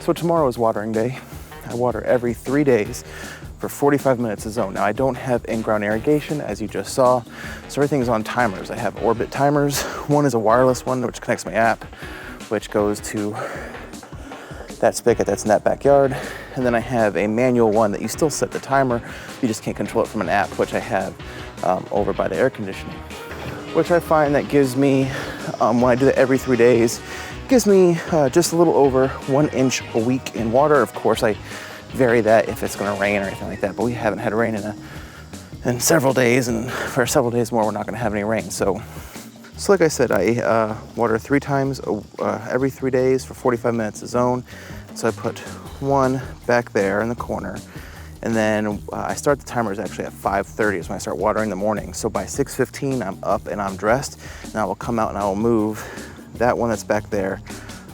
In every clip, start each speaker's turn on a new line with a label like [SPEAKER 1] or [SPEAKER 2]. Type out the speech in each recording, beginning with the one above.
[SPEAKER 1] So tomorrow is watering day. I water every 3 days for 45 minutes a zone. Now I don't have in-ground irrigation, as you just saw, so everything's on timers. I have Orbit timers. One is a wireless one, which connects my app, which goes to that spigot that's in that backyard. And then I have a manual one that you still set the timer, you just can't control it from an app, which I have over by the air conditioning. Which I find that gives me, when I do that every 3 days, gives me just a little over 1 inch a week in water. Of course, I vary that if it's gonna rain or anything like that, but we haven't had rain in several days, and for several days more, we're not gonna have any rain. So like I said, I water 3 times every 3 days for 45 minutes a zone. So I put one back there in the corner, and then I start the timers actually at 5:30 is when I start watering in the morning. So by 6:15, I'm up and I'm dressed, and I will come out and I will move that one that's back there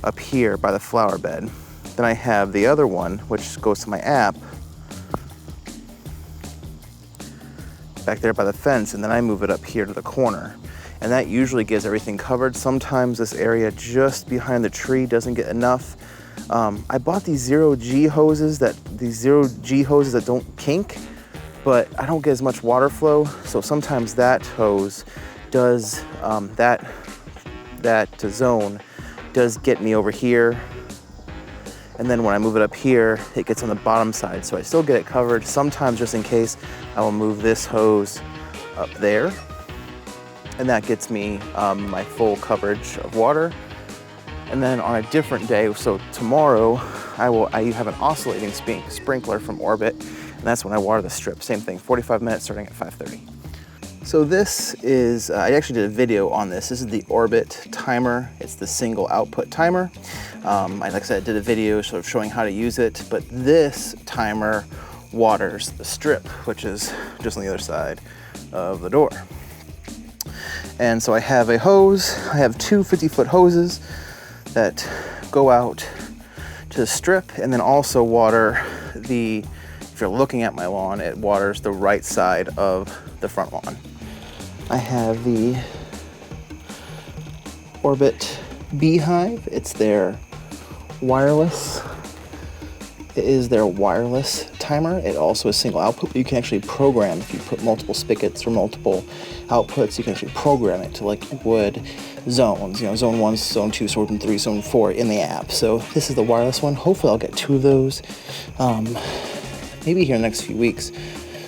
[SPEAKER 1] up here by the flower bed. Then I have the other one, which goes to my app, back there by the fence, and then I move it up here to the corner. And that usually gives everything covered. Sometimes this area just behind the tree doesn't get enough. I bought these zero G hoses that don't kink, but I don't get as much water flow. So sometimes that hose does, that zone does get me over here. And then when I move it up here, it gets on the bottom side. So I still get it covered. Sometimes, just in case, I will move this hose up there, and that gets me my full coverage of water. And then on a different day, so tomorrow, I have an oscillating sprinkler from Orbit, and that's when I water the strip. Same thing, 45 minutes starting at 5:30. So this is, I actually did a video on this. This is the Orbit timer. It's the single output timer. Like I said, I did a video sort of showing how to use it, but this timer waters the strip, which is just on the other side of the door. And so I have a hose. I have 2 50-foot hoses that go out to the strip, and then also water if you're looking at my lawn, it waters the right side of the front lawn. I have the Orbit Beehive. It's their wireless. It is their wireless timer. It also is single output. You can actually program, if you put multiple spigots or multiple outputs, you can actually program it to like you would zones, zone 1, zone 2, zone 3, zone 4 in the app. So this is the wireless one. Hopefully I'll get 2 of those, maybe here in the next few weeks.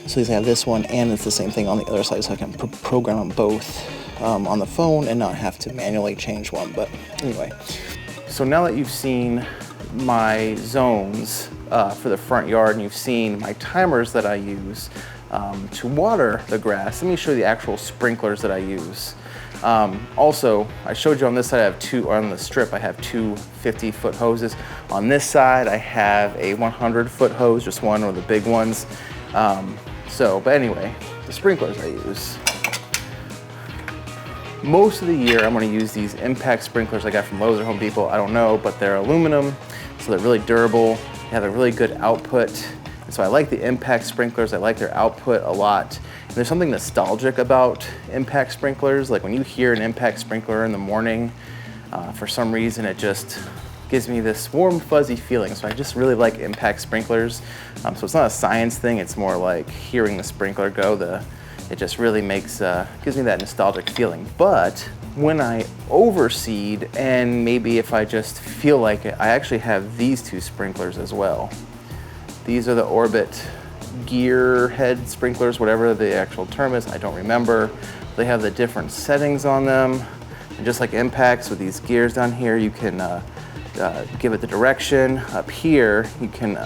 [SPEAKER 1] So I have this one, and it's the same thing on the other side, so I can program them both on the phone and not have to manually change one. But anyway, so now that you've seen my zones for the front yard, and you've seen my timers that I use to water the grass, let me show you the actual sprinklers that I use. Also, I showed you on this side, I have 2, on the strip, I have 2 50-foot hoses. On this side, I have a 100-foot hose, just one of the big ones. But anyway, the sprinklers I use. Most of the year, I'm gonna use these impact sprinklers I got from Lowe's or Home Depot, I don't know, but they're aluminum, so they're really durable. They have a really good output. And so I like the impact sprinklers, I like their output a lot. And there's something nostalgic about impact sprinklers. Like when you hear an impact sprinkler in the morning, for some reason it just gives me this warm, fuzzy feeling. So I just really like impact sprinklers. So it's not a science thing, it's more like hearing the sprinkler go, it just really gives me that nostalgic feeling. But when I overseed, and maybe if I just feel like it, I actually have these 2 sprinklers as well. These are the Orbit gear head sprinklers, whatever the actual term is, I don't remember. They have the different settings on them. And just like impacts with these gears down here, you can give it the direction. Up here, you can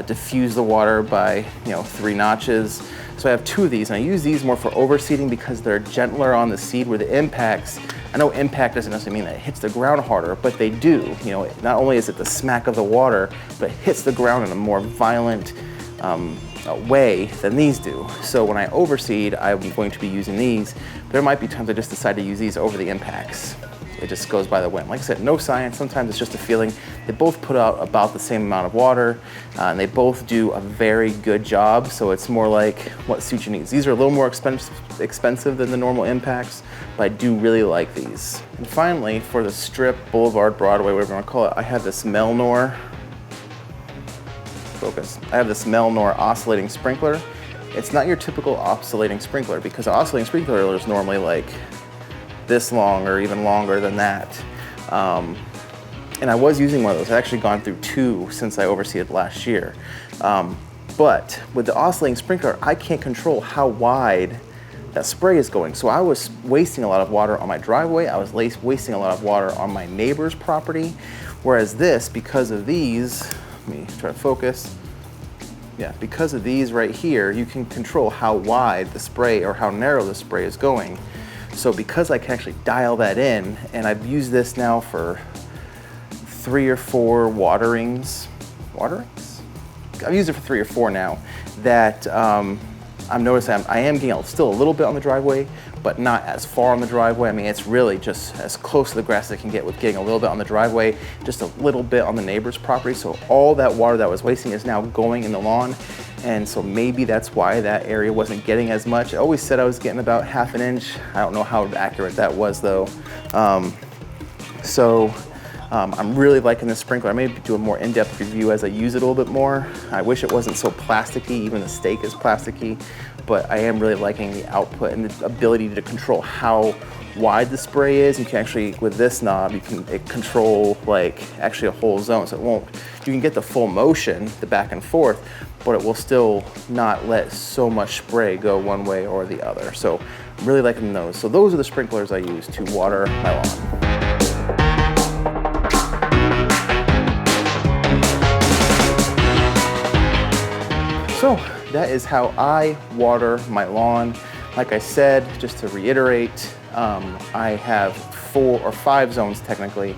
[SPEAKER 1] diffuse the water by 3 notches. So I have 2 of these, and I use these more for overseeding because they're gentler on the seed, where the impacts, I know impact doesn't necessarily mean that it hits the ground harder, but they do. Not only is it the smack of the water, but it hits the ground in a more violent way than these do. So when I overseed, I'm going to be using these. There might be times I just decide to use these over the impacts. it just goes by the wind. Like I said, no science, sometimes it's just a feeling. They both put out about the same amount of water, and they both do a very good job, so it's more like what suits your needs. These are a little more expensive than the normal impacts, but I do really like these. And finally, for the Strip, Boulevard, Broadway, whatever you want to call it, I have this Melnor, focus. I have this Melnor oscillating sprinkler. It's not your typical oscillating sprinkler, because an oscillating sprinkler is normally like this long or even longer than that. And I was using one of those. I've actually gone through 2 since I overseed last year. But with the oscillating sprinkler, I can't control how wide that spray is going. So I was wasting a lot of water on my driveway. I was wasting a lot of water on my neighbor's property. Whereas this, because of these, let me try to focus. Yeah, because of these right here, you can control how wide the spray or how narrow the spray is going. So because I can actually dial that in, and I've used this now for 3 or 4 waterings? I've used it for 3 or 4 now, that I'm noticing I am getting still a little bit on the driveway, but not as far on the driveway. I mean, it's really just as close to the grass as I can get with getting a little bit on the driveway, just a little bit on the neighbor's property. So all that water that I was wasting is now going in the lawn. And so maybe that's why that area wasn't getting as much. I always said I was getting about ½ inch. I don't know how accurate that was though. I'm really liking this sprinkler. I may do a more in-depth review as I use it a little bit more. I wish it wasn't so plasticky, even the stake is plasticky, but I am really liking the output and the ability to control how wide the spray is. You can actually, with this knob, you can control like actually a whole zone. So you can get the full motion, the back and forth, but it will still not let so much spray go one way or the other. So I'm really liking those. So those are the sprinklers I use to water my lawn. So that is how I water my lawn. Like I said, just to reiterate, I have 4 or 5 zones technically,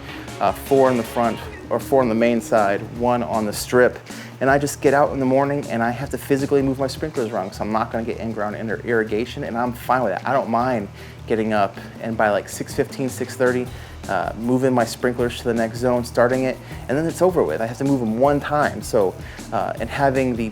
[SPEAKER 1] 4 in the front or 4 on the main side, 1 on the strip. And I just get out in the morning and I have to physically move my sprinklers around, so I'm not gonna get in-ground irrigation, and I'm fine with that. I don't mind getting up and by like 6:15, 6:30, moving my sprinklers to the next zone, starting it, and then it's over with. I have to move them 1 time. So, and having the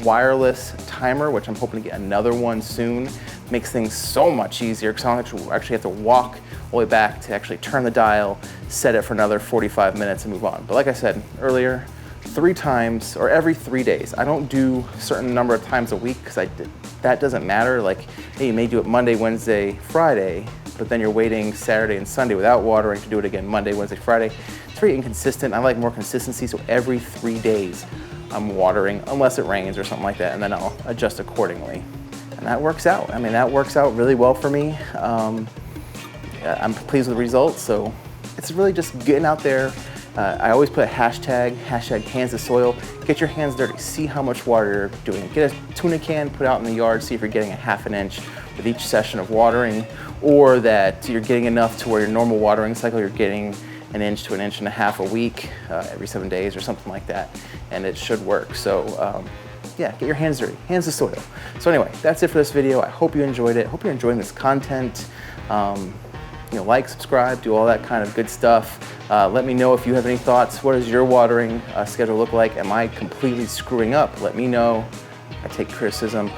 [SPEAKER 1] wireless timer, which I'm hoping to get another one soon, makes things so much easier, because I don't actually have to walk all the way back to actually turn the dial, set it for another 45 minutes and move on. But like I said earlier, 3 times or every 3 days. I don't do a certain number of times a week, because that doesn't matter. Like, hey, you may do it Monday, Wednesday, Friday, but then you're waiting Saturday and Sunday without watering to do it again Monday, Wednesday, Friday. It's very inconsistent. I like more consistency, so every 3 days I'm watering, unless it rains or something like that, and then I'll adjust accordingly. And that works out. I mean, that works out really well for me. I'm pleased with the results, so it's really just getting out there. I always put a hashtag cans to soil. Get your hands dirty, see how much water you're doing. Get a tuna can, put out in the yard, see if you're getting a ½ inch with each session of watering, or that you're getting enough to where your normal watering cycle, you're getting 1 inch to 1.5 inches a week, every 7 days or something like that, and it should work. So yeah, get your hands dirty, hands to soil. So anyway, that's it for this video. I hope you enjoyed it. Hope you're enjoying this content. Like, subscribe, do all that kind of good stuff. Let me know if you have any thoughts. What does your watering schedule look like? Am I completely screwing up? Let me know. I take criticism,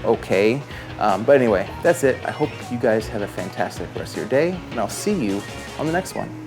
[SPEAKER 1] okay. But anyway, that's it. I hope you guys have a fantastic rest of your day, and I'll see you on the next one.